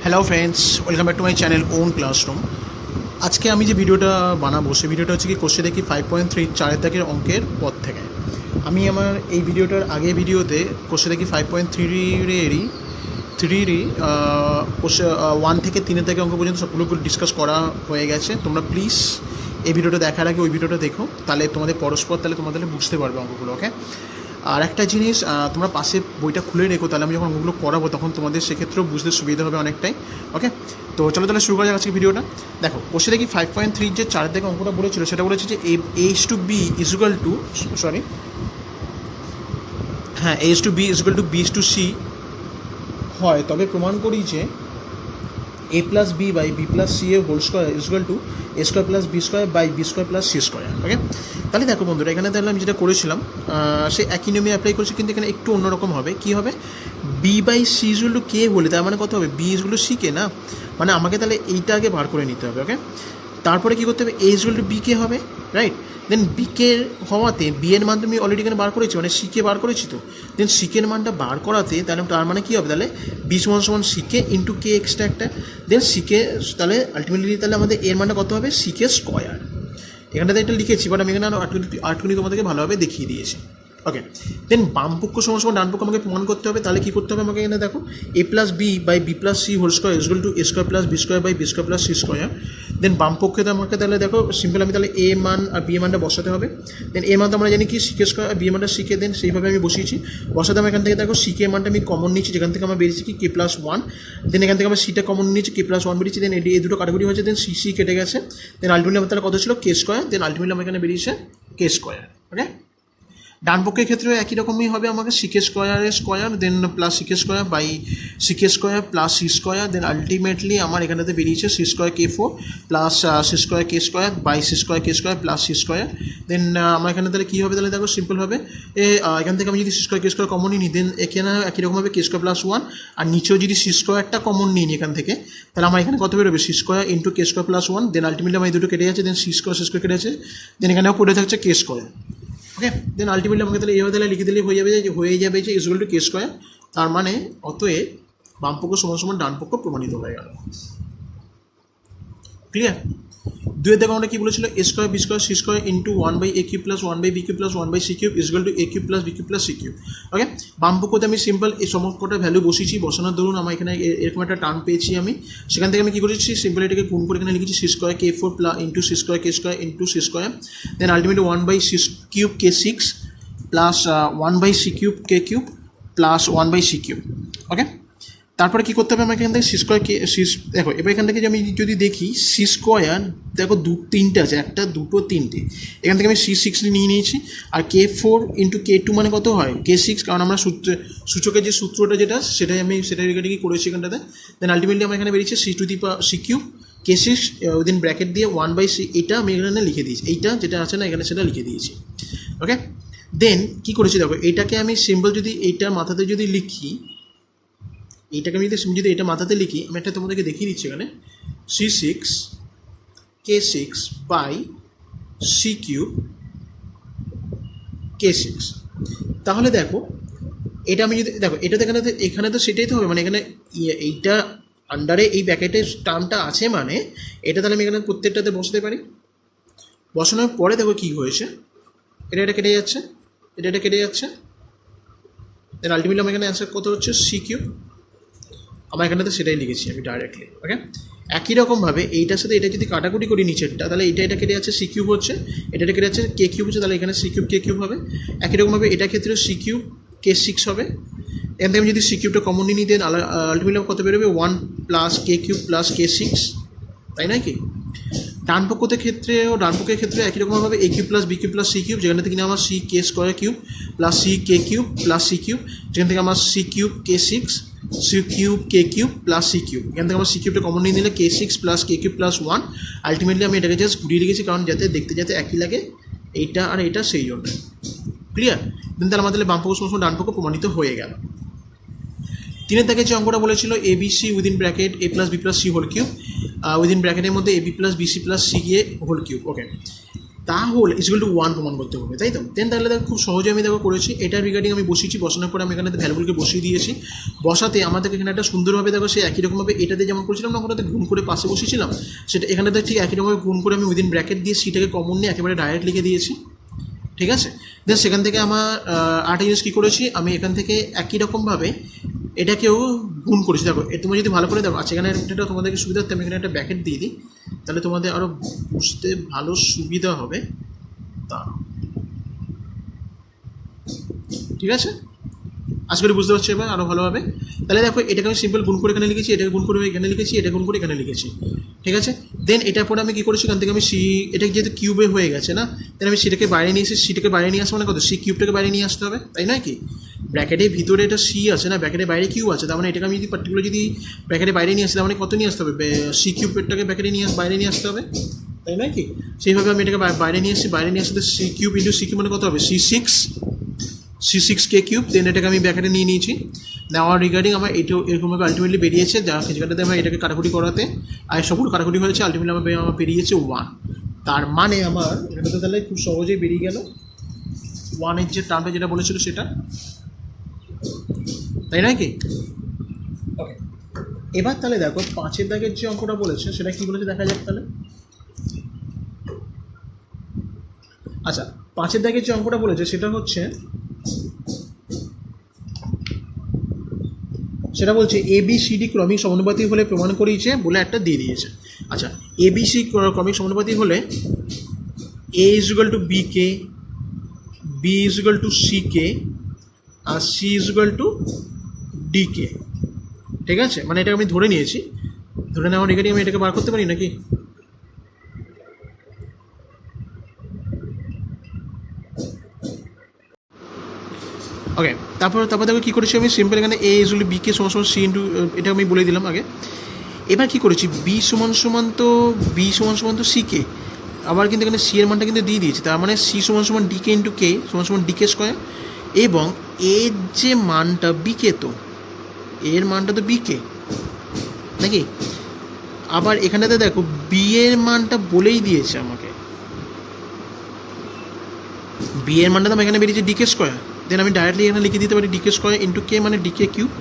Hello friends, welcome back to my channel own classroom. আজকে আমি যে ভিডিওটা বানাবো সেই ভিডিওটা হচ্ছে কি কোশ্চেন দেখি 5.3 চারের দাগের অঙ্কের পদ থেকে। আমি আমার এই ভিডিওটার আগে ভিডিওতে কোশ্চেন দেখি 5.3-এরই কোশ্চেন 1 থেকে 3 দাগের অঙ্ক পর্যন্ত সবগুলো ডিসকাস করা হয়ে গেছে। তোমরা প্লিজ এই ভিডিওটা দেখার আগে ওই ভিডিওটা দেখো, তাহলে তোমাদের পরস্পর তোমাদের বুঝতে পারবে অঙ্কগুলো। ওকে, আর একটা জিনিস, তোমরা পাশে বইটা খুলে রেখো, তাহলে আমি যখন ওগুলো করাবো তখন তোমাদের সেক্ষেত্রেও বুঝতে সুবিধা হবে অনেকটাই। ওকে, তো চলো তাহলে শুরু করা যাক আজকে ভিডিওটা। দেখো কোশ্চেন দেখি 5.3 যে চারের দিকে অঙ্কটা বলেছিল সেটা বলেছে যে A/B=B/C হয়, তবে প্রমাণ করি যে A+B/B+C/² = A² + B²/B² + C². ওকে, তাহলে দেখো বন্ধুরা, এখানে তাহলে আমি যেটা করেছিলাম সে একই নিয়মে অ্যাপ্লাই করেছি, কিন্তু এখানে একটু অন্যরকম হবে। কী হবে, B/C=K বলে, তার মানে কত হবে, B=C কে না, মানে আমাকে তাহলে এইটা আগে বার করে নিতে হবে। ওকে, তারপরে কী করতে হবে, A=B হবে, রাইট। দেন বিকে হওয়াতে বি এর মান তুমি অলরেডি এখানে বার করেছি, মানে সিকে বার করেছি, তো দেন সিকের মানটা বার করাতে তাহলে তার মানে কী হবে, তাহলে B== সিকে ইন্টু কে এক্সট্রা একটা, দেন সিকে, তাহলে আলটিমেটলি তাহলে আমাদের এর মানটা কত হবে, C²। এখানটাতে এটা লিখেছি, বাট আমি এখানে আটটুকুনি তোমাদেরকে ভালোভাবে দেখিয়ে দিয়েছি। ওকে, দেন বাম পক্ষ সমান ডান পক্ষ আমাকে প্রমাণ করতে হবে। তাহলে কী করতে হবে আমাকে, এখানে দেখো A+B/B+C² = A²+B²/B²+C². দেন বাম পক্ষে তো আমাকে তাহলে দেখো সিম্পল, আমি তাহলে এ মান আর বি মানটা বসাতে হবে। দেন এ মান তো আমরা জানি কি C², আর বি মানটা সিকে, দেন সেইভাবে আমি বসিয়েছি। বসাতে আমি এখান থেকে দেখো সিকে মানটা আমি কমন নিচ্ছি, যেখান থেকে আমার বেরিয়েছি কি K+1, দেন এখান থেকে আমার সিটা কমন নিচ্ছি, K+1 বেরিয়েছি, দেন এই দুটো কাটাকুটি হয়েছে, দেন সি কেটে গেছে, দেন আলটিমেটলি আমার তাহলে কত ছিল, K², দেন আলটিমেটলি আমার এখানে বেরিয়েছে K²। ওকে, ডান পক্ষের ক্ষেত্রেও একই রকমই হবে, আমাকে C²² দেন প্লাস C²+C²+C², দেন আলটিমেটলি আমার এখানেতে বেরিয়েছে C²K4 প্লাস C²K²/C²K² দেন আমার এখানে তাহলে কী হবে, তাহলে দেখো সিম্পলভাবে এখান থেকে আমি যদি C²K² কমনই নিই, দেন এখানে একই রকম হবে K²+1, আর নিচেও যদি C²টা কমন নিই এখান থেকে, তাহলে আমার এখানে কত বেরোবে, C² into K²+1, then ultimately আমার এই দুটো কেটে যাচ্ছে, দেন C² কেটে যাচ্ছে, দেন এখানেও পড়ে থাকছে K²। ওকে, দেন আলটিমেটলি আমাকে তাহলে এইভাবে তাহলে লিখে দিলেই হয়ে যাবে যে K², তার মানে অতএব বাম পক্ষ সমান ডান পক্ষ প্রমাণিত হয়ে গেল। ক্লিয়ার? দুয়ের দেখো আমরা কী বলেছিল, A²B²C² into 1/A³ + 1/B³ + 1/C³ = A³ + B³ + C³. ওকে, বাম পক্ষতে আমি সিম্পল এই সমকটার ভ্যালু বসিয়েছি, বসানোর ধরুন আমার এখানে এরকম একটা টার্ম পেয়েছি আমি, সেখান থেকে আমি কী করেছি, সিম্পল এটাকে গুণ করে এখানে লিখেছি C²K4 into C²K² into C², then ultimately 1/C³ K6 plus 1/C³ K³ plus 1/C³। Okay, তারপরে কী করতে হবে আমাকে, এখান থেকে দেখো এবার এখান থেকে আমি যদি দেখি C² দেখো তিনটে আছে, একটা দুটো তিনটে, এখান থেকে আমি C6 নিয়ে নিয়েছি, আর K4 ইন্টু K2 মানে কত হয়, K6, কারণ আমরা সূচকের যে সূত্রটা যেটা সেটা রেগার্ডিংই করেছি এখানটাতে। দেন আলটিমেটলি আমার এখানে বেরিয়েছে C³ K6 উইদিন ব্র্যাকেট দিয়ে 1/C, এটা আমি এখানে লিখে দিয়েছি, এইটা যেটা আছে না এখানে সেটা লিখে দিয়েছি। ওকে, দেন কী করেছি দেখো, এইটাকে আমি সিম্পল যদি এইটার মাথাতে যদি লিখি, এইটাকে আমি যদি এটা মাথাতে লিখি, আমি একটা তোমাদেরকে দেখিয়ে দিচ্ছি এখানে C6 K6/C³ K6, তাহলে দেখো এটা আমি যদি দেখো এটা এখানে তো সেটাই তো হবে, মানে এখানে এইটা আন্ডারে এই ব্র্যাকেটের টার্মটা আছে, মানে এটা তাহলে আমি এখানে প্রত্যেকটাতে বসাতে পারি। বসানোর পরে দেখো কী হয়েছে, এটা কেটে যাচ্ছে, এটা কেটে যাচ্ছে, দেন আলটিমেটলি আমার এখানে অ্যান্সার কত হচ্ছে C³ আমার এখানেতে সেটাই লিখেছি আমি ডাইরেক্টলি। ওকে, একই রকমভাবে এইটার সাথে এটা যদি কাটাকুটি করি নিচেরটা, তাহলে এটা কেটে যাচ্ছে C³ হচ্ছে, এটা কেটে যাচ্ছে K³ হচ্ছে, তাহলে এখানে C³ K³ হবে। একই রকমভাবে এটা ক্ষেত্রে C³ K6 হবে। এখান থেকে আমি যদি C³ কমন নিই, দেন আলটিমেটলি কত বেরোবে, 1 প্লাস K³ প্লাস K6, তাই নয় কি? ডান পক্ষের ক্ষেত্রে একই রকমভাবে A³ + B³ + C³, যেখান থেকে আমার C² plus C/K³ plus C³ যেখান থেকে আমার C³ K6 C³ plus C³, এখান থেকে আমার C³ কমন নিয়ে নিলে K6 plus K³ plus 1, ultimately আমি এটাকে জাস্ট ঘুরিয়ে লিখেছি, কারণ যাতে দেখতে একই লাগে এইটা আর এইটা, সেই জন্য। ক্লিয়ার? দেন তাহলে আমাদের বাম পক্ষ সমান ডান পক্ষ প্রমাণিত হয়ে গেল। তিনের দাগে যে অঙ্কটা বলেছিল ABC within bracket A+B+C² within ব্র্যাকেটের মধ্যে AB+BC+CA²। ওকে, তাহলে ইকুয়াল টু 1 প্রমাণ করতে হবে, তাই তো? দেন তাহলে দেখো খুব সহজে আমি দেখো করেছি, এটা রিগার্ডিং আমি বসিয়েছি, বসানোর পরে আমি এখানে ভ্যালুগুলোকে বসিয়ে দিয়েছি। বসাতে আমাদেরকে এখানে একটা সুন্দরভাবে দেখো সে একই রকমভাবে এটাতে যেমন করেছিলাম না, ওটাতে গুণ করে পাশে বসিয়েছিলাম, সেটা এখানে তো ঠিক একই রকমভাবে গুণ করে আমি উইদিন ব্র্যাকেট দিয়ে সিটাকে কমন নিয়ে একেবারে ডাইরেক্ট লিখে দিয়েছি, ঠিক আছে? দেন সেখান থেকে আমার আরেকটা জিনিস কী করেছি, আমি এখান থেকে একই রকমভাবে এটাকেও গুণ করেছি। দেখো তোমরা যদি ভালো করে দেখো, আচ্ছা এখানে এটা তোমাদেরকে সুবিধা হতে আমি এখানে একটা ব্র্যাকেট দিয়ে দিই, তাহলে তোমাদের আরও বুঝতে ভালো সুবিধা হবে। তা ঠিক আছে, আশা করি বুঝতে পারছি এবার আরও ভালোভাবে। তাহলে দেখো এটাকে আমি সিম্পল গুণ করে এখানে লিখেছি, এটাকে গুণ করে এখানে লিখেছি, এটা গুণ করে এখানে লিখেছি, ঠিক আছে? দেন এটার পরে আমি কী করেছি, এখান থেকে আমি এটা যেহেতু কিউবে হয়ে গেছে না, দেন আমি সিটাকে বাইরে নিয়ে এসে সিটাকে বাইরে নিয়ে আসা মানে কত, কিউবটাকে বাইরে নিয়ে আসতে হবে, তাই নয় কি? ব্র্যাকেটের ভিতরে এটা আছে না, ব্র্যাকেটের বাইরে কিউ আছে, তার মানে এটাকে আমি যদি পার্টিকুলার যদি ব্র্যাকেটের বাইরে নিয়ে আসি, তার মানে কত নিয়ে আসতে হবে, কিউবটাকে ব্র্যাকেটে বাইরে নিয়ে আসতে হবে, তাই নয় কি? সেইভাবে আমি এটাকে বাইরে নিয়ে আসছি, বাইরে নিয়ে আসতে কিউব ইন্টু কিউব মানে কত হবে, C6 কিউব। দেন এটাকে আমি ব্র্যাকেটে নিয়ে নিয়েছি, নেওয়ার রিগার্ডিং আমার এটাও এরকমভাবে আলটিমেটলি বেরিয়েছে, যা যেটাতে আমার এটাকে কাটাকুটি করাতে আর সবগুলো কাটাকুটি হয়েছে, আলটিমেটলি আমার বেরিয়েছে 1। তার মানে আমার এটাতে তাহলে খুব সহজেই বেরিয়ে গেল 1-এর যে টার্মটা যেটা বলেছিল সেটা, তাই নয় কি? ওকে, এবার তাহলে দেখো 5-এর দাগের যে অঙ্কটা বলেছে সেটা কী বলেছে দেখা যাক তাহলে। আচ্ছা 5-এর দাগের যে অঙ্কটা বলেছে সেটা হচ্ছে, সেটা বলছে ABCD ক্রমিক সমানুপাতিক হলে প্রমাণ করিয়েছে বলে একটা দিয়ে দিয়েছে। আচ্ছা ABC ক্রমিক সমানুপাতিক হলে A is equal to BK, B is equal to CK R C is equal to DK, ঠিক আছে? মানে এটা আমি ধরে নিয়েছি, ধরে নেওয়ার রেগার্ডিং আমি এটাকে বার করতে পারি নাকি? ওকে, তারপর দেখো কী করেছি আমি, সিম্পল এখানে A ইজ ইকুয়াল বিকে সমান সমান C ইন্টু, এটা আমি বলে দিলাম আগে। এবার কী করেছি, B সমান সমান তো CK, আবার কিন্তু এখানে C এর মানটা কিন্তু দিয়ে দিয়েছি, তার মানে C সমান সমান DK ইন্টু K সমান সমান DK স্কোয়ার, এবং এর যে মানটা বিকে, তো এর মানটা তো বিকে নাকি? আবার এখানেতে দেখো বি এর মানটা বলেই দিয়েছে আমাকে, বি এর মানটা তো আমার এখানে বেরিয়েছে ডিকে স্কোয়ার, দেন আমি ডাইরেক্টলি এখানে লিখে দিতে পারি ডিকে স্কোয়ার ইন্টু কে মানে ডিকে কিউব,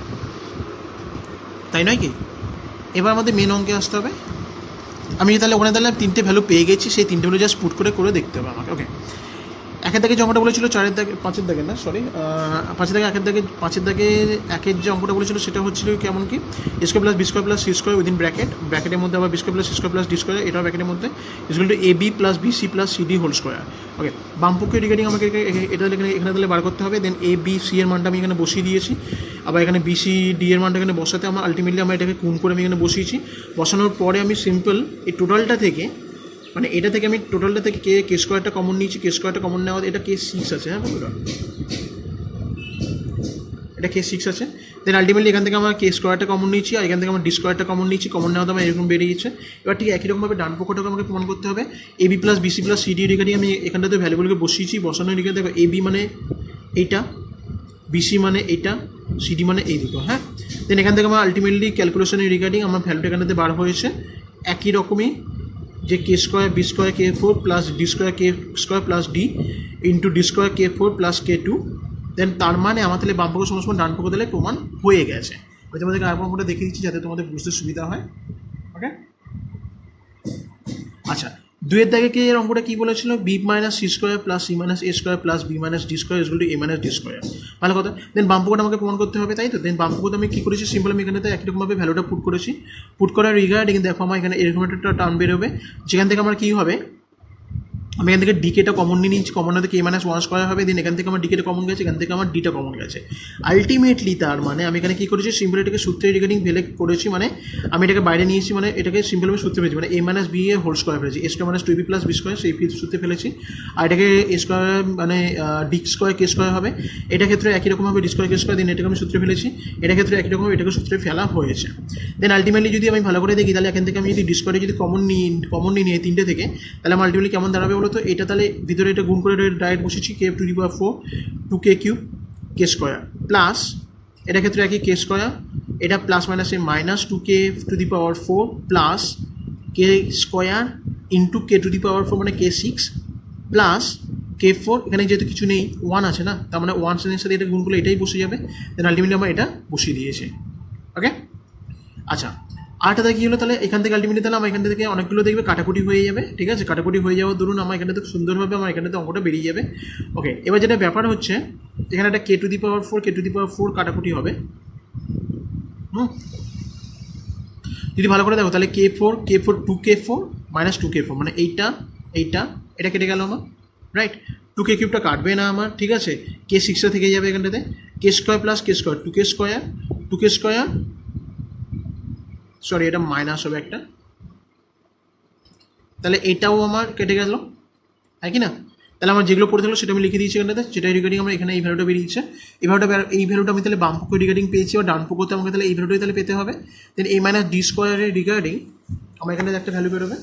তাই নয় কি? এবার আমাদের মেন অঙ্কে আসতে হবে। আমি তাহলে ওখানে তাহলে 3টে ভ্যালু পেয়ে গেছি, সেই 3টে ভ্যালু জাস্ট পুট করে দেখতে হবে আমাকে। ওকে, 1-এর দাগে যে অঙ্কটা বলেছিল 4-এর দাগে 5-এর দাগে না সরি 5-এর দাগে 5-এর দাগে 1-এর যে অঙ্কটা বলেছিল সেটা হচ্ছিল কেমন কি, square plus B square plus C square within ব্র্যাকেটের মধ্যে আবার B square plus C square plus D square, এটাও ব্র্যাকেটের মধ্যে equal to AB plus BC plus CD whole square. Okay, বামপক্ষে রিগার্ডিং আমাকে এটা এখানে তাহলে বার করতে হবে। দেন ABC এর মানটা আমি এখানে বসিয়ে দিয়েছি, আবার এখানে BCD এর মানটা এখানে বসাতে আমার আলটিমেটলি আমার এটাকে গুণ করে আমি এখানে বসিয়েছি। বসানোর পরে আমি সিম্পল এই টোটালটা থেকে, মানে এটা থেকে আমি টোটালটা থেকে কে স্কোয়ারটা কমন নিয়েছি, কে স্কোয়ারটা কমন নেওয়া, এটা K6 আছে, হ্যাঁ বন্ধুরা, এটা K6 আছে। দেন আলটিমেটলি এখান থেকে আমার কে স্কোয়ারটা কমন নিয়েছি, আর এখান থেকে আমার ডি স্কোয়ারটা কমন নিয়েছি, কমন নেওয়াতে আমার এরকম বেরিয়েছে। এবার ঠিক একই রকমভাবে ডান পক্ষটাকে আমাকে প্রমাণ করতে হবে, AB plus BC plus CD রেখাটি আমি এখানটাতে ভ্যালুগুলোকে বসিয়েছি, বসানোর রেখে দেখো AB মানে এইটা, BC মানে এইটা, CD মানে এই দুটো, হ্যাঁ। দেন এখান থেকে আমার আলটিমেটলি ক্যালকুলেশনের রিগার্ডিং আমার ভ্যালুটা এখানটাতে বার হয়েছে একই রকমই, যে K square B square K4 plus D square K² plus D into D square K4 plus K2। Then তার মানে আমার তাহলে বাম পক্ষ সমান ডান পক্ষ তাহলে প্রমাণ হয়ে গেছে। আমি তোমাদেরকে আরেকবার করে দেখিয়ে দিচ্ছি যাতে তোমাদের বুঝতে সুবিধা হয়। ওকে, আচ্ছা 2-এর দাগে কে এর অঙ্কটা কী বলেছিল, B minus C square plus C minus A square plus B minus D square equal to A minus D square, ভালো কথা। দেন বাম পক্ষটা আমাকে প্রমাণ করতে হবে, তাই তো। দেন বাম পক্ষটা আমি কী করেছি, সিম্পল আমি এখানে একই রকমভাবে ভ্যালুটা পুট করার রিগার্ডিং দেখো আমার এখানে এরকম একটা টার্ম বেরোবে, যেখান থেকে আমার কী হবে, আমি এখান থেকে ডিকেটা কমন নিয়ে নিচ্ছি, কমন হতে K-1 স্কোয়ার হবে। দেন এখান থেকে আমার ডিকেটা কমন গেছে, এখান থেকে আমার ডিটা কমন গেছে। আলটিমেটলি তার মানে আমি এখানে কী করেছি, সিম্পল এটাকে সূত্রের রিগার্ডিং ভেলে করেছি, মানে আমি এটাকে বাইরে নিয়েছি, মানে এটাকে সিম্পল আমি সূত্রে ফেলেছি, মানে A মাইনাস বি এ হোল স্কোয়ার ফেলেছি, A স্কোয়ার minus 2B plus B square সেই সূত্রে ফেলেছি। আর এটাকে A স্কোয়ার মানে ডি স্কোয়ার কে স্কোয়ার হবে, এটা ক্ষেত্রে একই রকমভাবে ডি স্কোয়ার কে স্কোয়ার, দেন এটাকে আমি সূত্রে ফেলেছি, এটা ক্ষেত্রে একই রকম এটাকে সূত্রে ফেলা হয়েছে। দেন আলটিমেটলি যদি আমি ভালো করে দেখি, তাহলে এখান থেকে আমি যদি ডি স্কোয়ারে যদি কমন নিই 3টে থেকে, তাহলে আমার আলটিমেটলি কেমন দাঁড়াবে বলো তো, এটা তাহলে ভিতরে এটা গুণ করে ডাইরেক্ট বসেছি K to the power 4 2K cube K square plus এটা ক্ষেত্রে একই কে স্কোয়ার, এটা plus minus minus 2K to the power 4 plus K square into K to the power 4 মানে K6 প্লাস কে ফোর, এখানে যেহেতু কিছু নেই, ওয়ান আছে না, তার মানে ওয়ান এর সাথে এটা গুণ করলে এটাই বসে যাবে, দেন আলটিমেটলি আমার এটা বসিয়ে দিয়েছে। ওকে, আচ্ছা আরটা কী হলো, তাহলে এখান থেকে আলটিমেটলি তাহলে আমার এখান থেকে অনেকগুলো দেখবে কাটাকুটি হয়ে যাবে, ঠিক আছে, কাটাকুটি হয়ে যাওয়ার দরুন আমার এখানে তো সুন্দরভাবে আমার এখানে তো অঙ্কটা বেরিয়ে যাবে। ওকে, এবার যেটা ব্যাপার হচ্ছে এখানে একটা কে টু দি পাওয়ার 4 কাটাকুটি হবে। যদি ভালো করে দেখো তাহলে K four 2K4 minus 2K4 মানে এইটা এটা কেটে গেল আমার, রাইট। 2K³ কাটবে না আমার, ঠিক আছে, K6টা থেকে যাবে এখানটাতে, K² plus K², 2K², sorry এটা মাইনাস হবে একটা, তাহলে এটাও আমার কেটে গেল, হ্যাঁ কি না। তাহলে আমার যেগুলো পড়ে থাকলো সেটা আমি লিখে দিয়েছি এখানটাতে, যেটা রিগার্ডিং আমরা এখানে এই ভ্যালুটা বেরিয়েছে, এই ভ্যালুটা আমি তাহলে বাম পক্ষ রিগার্ডিং পেয়েছি, বা ডান পক্ষতে আমাকে তাহলে এই ভ্যালুটাই তাহলে পেতে হবে। দেন এই মাইনাস ডি স্কোয়ারের রিগার্ডিং আমার এখানে একটা ভ্যালু বেরোবে,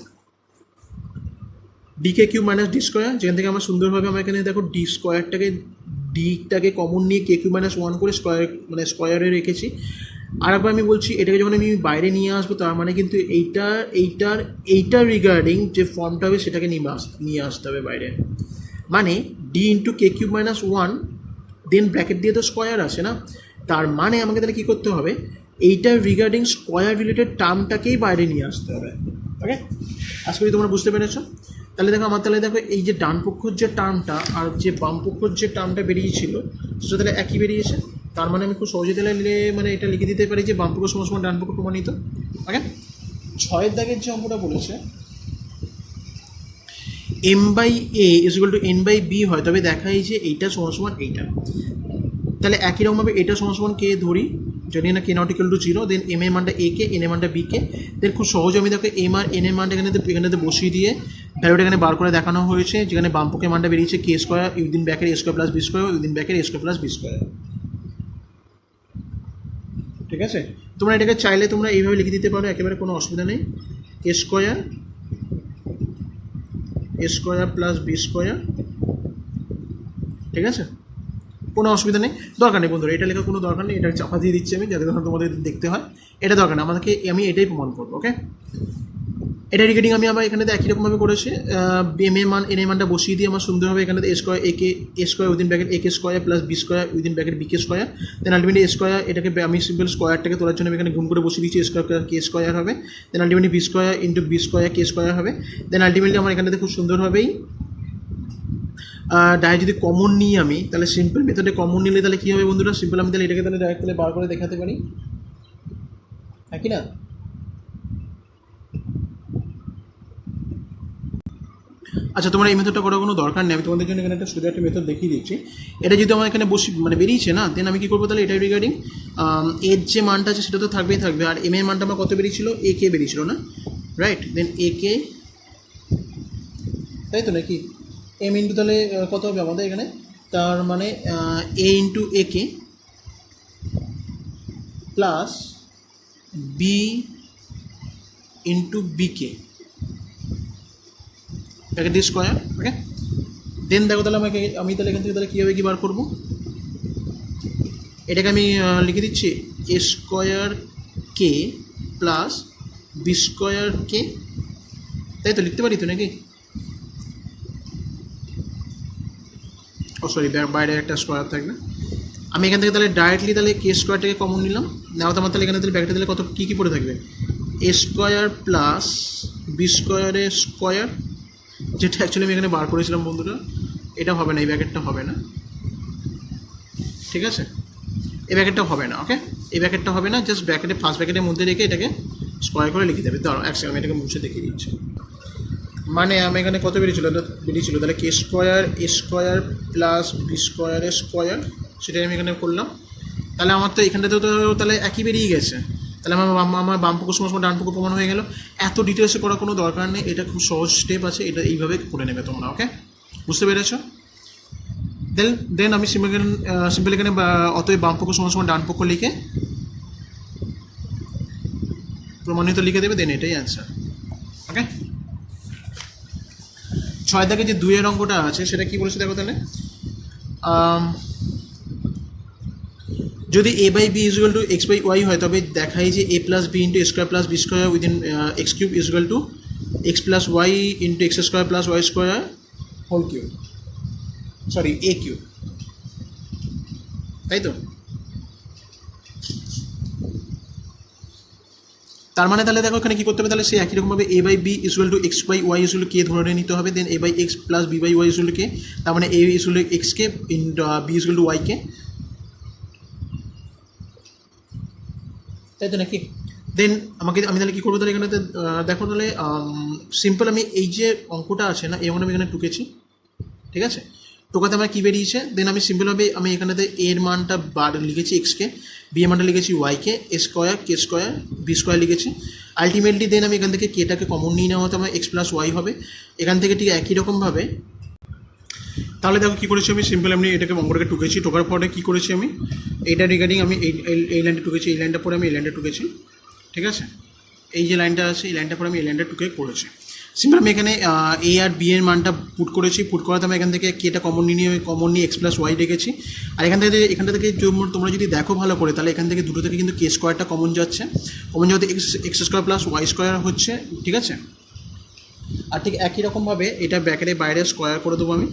DK³ মাইনাস ডি স্কোয়ার, যেখান থেকে আমার সুন্দরভাবে আমার এখানে দেখো ডিটাকে কমন নিয়ে K³ - 1 করে স্কোয়ারে রেখেছি। আর একবার আমি বলছি, এটাকে যখন আমি বাইরে নিয়ে আসবো তার মানে কিন্তু এইটার রিগার্ডিং যে ফর্মটা হবে সেটাকে নিয়ে আসতে হবে বাইরে, মানে D × K³ - 1 দেন ব্র্যাকেট দিয়ে তো স্কোয়ার আছে না, তার মানে আমাকে তাহলে কী করতে হবে, এইটার রিগার্ডিং স্কোয়ার রিলেটেড টার্মটাকেই বাইরে নিয়ে আসতে হবে। ওকে, আশা করি তোমরা বুঝতে পেরেছো। তাহলে দেখো এই যে ডান পক্ষর যে টার্মটা আর যে বাম পক্ষর যে টার্মটা বেরিয়েছিল সেটা তাহলে একই বেরিয়েছে, তার মানে আমি খুব সহজে তাহলে এটা লিখে দিতে পারি যে বাম পক্ষ সমান সমান ডান পক্ষ প্রমাণিত। ওকে, 6 দাগের যে অঙ্কটা বলেছে m/a = n/b হয়, তবে দেখাই যে এইটা সমান সমান এইটা, তাহলে একই রকমভাবে এটা সমান সমান কে ধরি, জানি না k ≠ 0, দেন m এর মানটা a কে, n এর মানটা b কে, দেন খুব সহজে আমি দেখো m আর n এর মানটা এখানে বসিয়ে দিয়ে ভ্যালুটা এখানে বার করে দেখানো হয়েছে, যেখানে বাম পক্ষের মানটা বেরিয়েছে K² within bracket A² plus B² within bracket A² plus B²। ঠিক আছে, তোমরা এটাকে চাইলে তোমরা এইভাবে লিখে দিতে পারো, একেবারে কোনো অসুবিধা নেই, A² প্লাস B², ঠিক আছে, কোনো অসুবিধা নেই, দরকার নেই বন্ধুরা, এটা লেখার কোনো দরকার নেই, এটা চাপা দিয়ে দিচ্ছি আমি যাতে তোমাদের দেখতে হয়, এটা দরকার না আমাদেরকে, আমি এটাই প্রমাণ করবো। ওকে, এটা রিগার্ডিং আমি আবার এখানে একই রকমভাবে করেছি, m এর মান n এর মানটা বসিয়ে দিয়ে আমার সুন্দরভাবে এখানে A² within bracket AK² plus B² within bracket BK², then ultimately A² এটাকে আমি সিম্পল স্কোয়ারটাকে তোলার জন্য এখানে গুণ করে বসিয়ে দিচ্ছি, A² K² হবে, then ultimately B² × B² K² হবে, দেন আলটিমেটলি আমার এখানটাতে খুব সুন্দরভাবেই ডাইরেক্ট যদি কমন নিই আমি, তাহলে সিম্পল মেথডে কমন নিলে তাহলে কী হবে বন্ধুরা, সিম্পল আমি তাহলে এটাকে তাহলে ডাইরেক্ট তাহলে বার করে দেখাতে পারি, হ্যাঁ কি না। আচ্ছা, তোমরা এই মেথডটা করার কোনো দরকার নেই, আমি তোমাদের জন্য এখানে একটা সোজা একটা মেথড দেখিয়ে দিচ্ছি। এটা যদি আমার এখানে বেরিয়েছে না, দেন আমি কী করবো তাহলে এটা রিগার্ডিং এর যে মানটা আছে সেটা তো থাকবে, আর m এর মানটা আমার কত বেরিয়েছিল, AK বেরিয়েছিল না, রাইট, দেন AK, তাই তো নাকি, m ইন্টু তাহলে কত হবে আমাদের এখানে, তার মানে A × AK plus B × BK bracket square. Okay, then দেখো তাহলে আমি তাহলে এখান থেকে তাহলে কীভাবে কী বার করবো, এটাকে আমি লিখে দিচ্ছি A² K plus B² K, তাই তো লিখতে পারি তো নাকি, ও সরি বাইরে একটা স্কোয়ার থাকবে, আমি এখান থেকে তাহলে ডাইরেক্টলি তাহলে K² কমন নিলাম, নেওয়া তো আমার তাহলে এখানে তাহলে ব্র্যাকেটে তাহলে কত কী পড়ে থাকবে, A² প্লাস B², যেটা অ্যাকচুয়ালি আমি এখানে বার করেছিলাম বন্ধুরা, এটা হবে না, এই ব্র্যাকেটটা হবে না, ঠিক আছে, এই ব্র্যাকেটটা হবে না। ওকে, এই ব্র্যাকেটটা হবে না, জাস্ট ফার্স্ট ব্র্যাকেটের মধ্যে রেখে এটাকে স্কোয়ার করে লিখে দেবে। দাঁড়াও এক সেকেন্ড, আমি এটাকে মুছে দেখিয়ে দিচ্ছি, মানে আমি এখানে কত বেরিয়েছিল তাহলে K² A² প্লাস B² সেটাই আমি এখানে করলাম, তাহলে আমার তো এখানটাতেও তো তাহলে একই বেরিয়ে গেছে, তাহলে আমার বাম পক্ষ সমান ডান পক্ষ প্রমাণ হয়ে গেল। এত ডিটেলসে করার কোনো দরকার নেই, এটা খুব সহজ স্টেপ আছে, এটা এইভাবে করে নেবে তোমরা। ওকে, বুঝতে পেরেছো, দেন আমি সিম্পল এখানে অতএব বাম পক্ষ সমান সমান ডান পক্ষ লিখে প্রমাণিত লিখে দেবে, দেন এটাই অ্যান্সার। ওকে, 6 দাগে যে 2 এর অঙ্কটা আছে সেটা কি বলেছে দেখো তাহলে, যদি A/B = x/y হয় তবে দেখাই যে A + B × A² + B² within x³ = x + y × x² + y² whole cube, sorry A cube, তাই তো? তার মানে তাহলে দেখো এখানে কী করতে হবে, তাহলে সে একই রকমভাবে A by B equal to X by Y equal K ধরে নিতে হবে, then A by X plus B by Y equal K, তার মানে এ ইকুয়াল টু এক্সকে ইন বি ইকুয়াল টু ওয়াইকে, তাই তো নাকি? দেন আমি তাহলে কী করবো, তাহলে এখানে দেখো তাহলে সিম্পল আমি এই যে অঙ্কটা আছে না, এই অঙ্কটা আমি এখানে টুকেছি, ঠিক আছে? টোকাতে আমার কী বেরিয়েছে, দেন আমি সিম্পলভাবে আমি এখানেতে এর মানটা লিখেছি এক্সকে, বি এর মানটা লিখেছি ওয়াইকে, এ স্কোয়ার কে স্কোয়ার বি স্কোয়ার লিখেছি। আলটিমেটলি দেন আমি এখান থেকে কেটাকে কমন নিয়ে নেওয়া হতো আমার এক্স প্লাস ওয়াই হবে। এখান থেকে ঠিক একই রকমভাবে তাহলে দেখো কী করেছি আমি, সিম্পল আমি এটাকে অঙ্কটাকে টুকেছি, টোকার পরে কী করেছি আমি এইটা রিগার্ডিং আমি এই লাইনটা টুকেছি, এই লাইনটা পরে আমি এই লাইনটা টুকেছি, ঠিক আছে? এই যে লাইনটা আছে এই লাইনটা পরে আমি এই লাইনটা টুকে করেছি। সিম্পল আমি এখানে এ আর বি এর মানটা পুট করেছি, পুট করাতে আমি এখান থেকে কেটা কমন নিয়ে এক্স প্লাস ওয়াই রেখেছি। আর এখানটা থেকে তোমরা যদি দেখো ভালো করে, তাহলে এখান থেকে দুটো থেকে কিন্তু কে স্কোয়ারটা কমন যাচ্ছে, কমন যাওয়াতে x square plus y square হচ্ছে, ঠিক আছে? আর ঠিক একই রকমভাবে এটা ব্র্যাকেটের বাইরে স্কোয়ার করে দেবো আমি,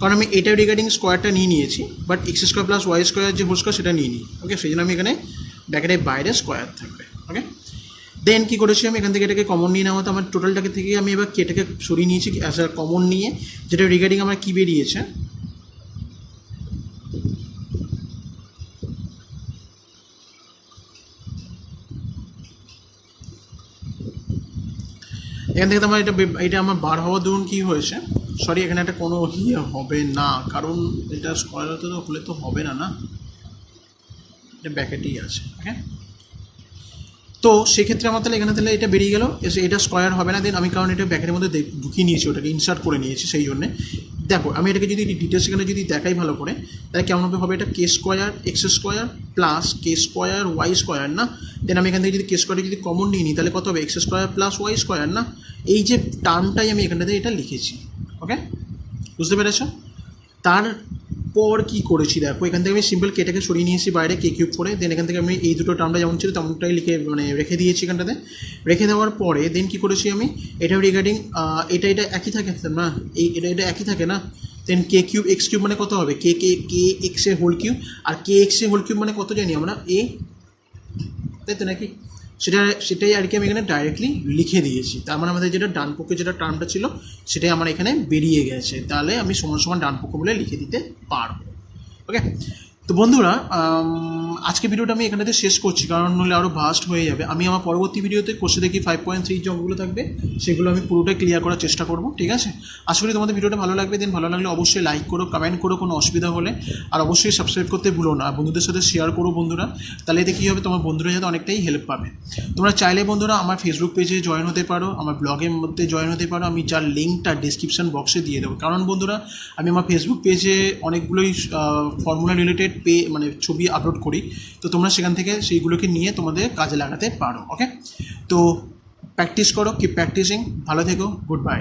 কারণ আমি এটা রিগার্ডিং স্কোয়ারটা নিয়েছি, but x square plus y square যে হোল স্কোয়ার সেটা নিয়ে নিই, ওকে? সেই জন্য আমি এখানে ব্র্যাকেটের বাইরে স্কোয়ার থাকবে, ওকে? দেন কী করেছি আমি এখান থেকে এটাকে কমন নিয়ে নেওয়া, তো আমার টোটালটাকে থেকে আমি এবার কেটাকে সরিয়ে নিয়েছি অ্যাজ আ কমন নিয়ে, যেটা রিগার্ডিং আমার কী বেরিয়েছে, এখান থেকে তো আমার এটা আমার বার হওয়ার দরুন কী হয়েছে, সরি এখানে একটা কোনো হবে না, কারণ এটা স্কোয়ার হলে তো হবে না, না এটা ব্যাকেটেই আছে, ওকে? তো সেক্ষেত্রে আমার তাহলে এখানে তাহলে এটা বেরিয়ে গেল, এটা স্কোয়ার হবে না। দেন আমি কারণ এটা ব্যাকেটের মধ্যে ঢুকিয়ে নিয়েছি, ওটাকে ইনসার্ট করে নিয়েছি, সেই জন্যে দেখো আমি এটাকে যদি ডিটেলস এখানে যদি দেখাই ভালো করে, তাহলে কেমন হবে, এটা কে square x square plus K square Y square না? দেন আমি এখান থেকে যদি কে স্কোয়ারটা যদি কমন নিয়ে নিই, তাহলে কত হবে, x square plus y square না? এই যে টার্মটাই আমি এখানটাতে এটা লিখেছি, ওকে? বুঝতে পেরেছ? তারপর কী করেছি দেখো, এখান থেকে আমি সিম্পল কেটাকে সরিয়ে নিয়েছি বাইরে কে কিউব করে, দেন এখান থেকে আমি এই দুটো টার্মটা যেমন ছিল তেমনটাই রেখে দিয়েছি এখানটাতে। রেখে দেওয়ার পরে দেন কী করেছি আমি, এটা রিগার্ডিং এটা একই থাকে না, এটা একই থাকে না? দেন কে কিউব এক্স কিউব মানে কত হবে, কে এক্স এর হোল কিউব, আর কে এক্স এর হোল কিউব মানে কত জানি আমরা, এ, তাই তো নাকি? সেটাই আর কি আমি এখানে ডাইরেক্টলি লিখে দিয়েছি। তার মানে আমাদের যেটা ডান পক্ষে যেটা টার্মটা ছিল সেটাই আমার এখানে বেরিয়ে গেছে, তাহলে আমি সমান সমান ডান পক্ষ বলে লিখে দিতে পারবো, ওকে? তো বন্ধুরা আজকে ভিডিওটা আমি এখানেতে শেষ করছি, কারণ নইলে আরও ভাস্ট হয়ে যাবে। আমি আমার পরবর্তী ভিডিওতে কোর্সে দেখি 5.3 যে অঙ্কগুলো থাকবে সেগুলো আমি পুরোটাই ক্লিয়ার করার চেষ্টা করব, ঠিক আছে? আশা করি তোমাদের ভিডিওটা ভালো লাগবে। দেন ভালো লাগলে অবশ্যই লাইক করো, কমেন্ট করো কোনো অসুবিধা হলে, আর অবশ্যই সাবস্ক্রাইব করতে ভুলো না, আর বন্ধুদের সাথে শেয়ার করো বন্ধুরা, তাহলে এতে কী হবে, তোমার বন্ধুরা যাতে অনেকটাই হেল্প পাবে। তোমরা চাইলে বন্ধুরা আমার ফেসবুক পেজে জয়েন হতে পারো, আমার ব্লগের মধ্যে জয়েন হতে পারো, আমি যার লিঙ্কটা ডিসক্রিপশন বক্সে দিয়ে দেবো। কারণ বন্ধুরা আমি আমার ফেসবুক পেজে অনেকগুলোই ফর্মুলা রিলেটেড ছবি আপলোড করি, তো তোমরা সেখান থেকে সেইগুলোকে নিয়ে তোমাদের কাজে লাগাতে পারো, ওকে? তো প্র্যাকটিস করো, কিপ প্র্যাকটিসিং, ভালো থেকো, গুড বাই।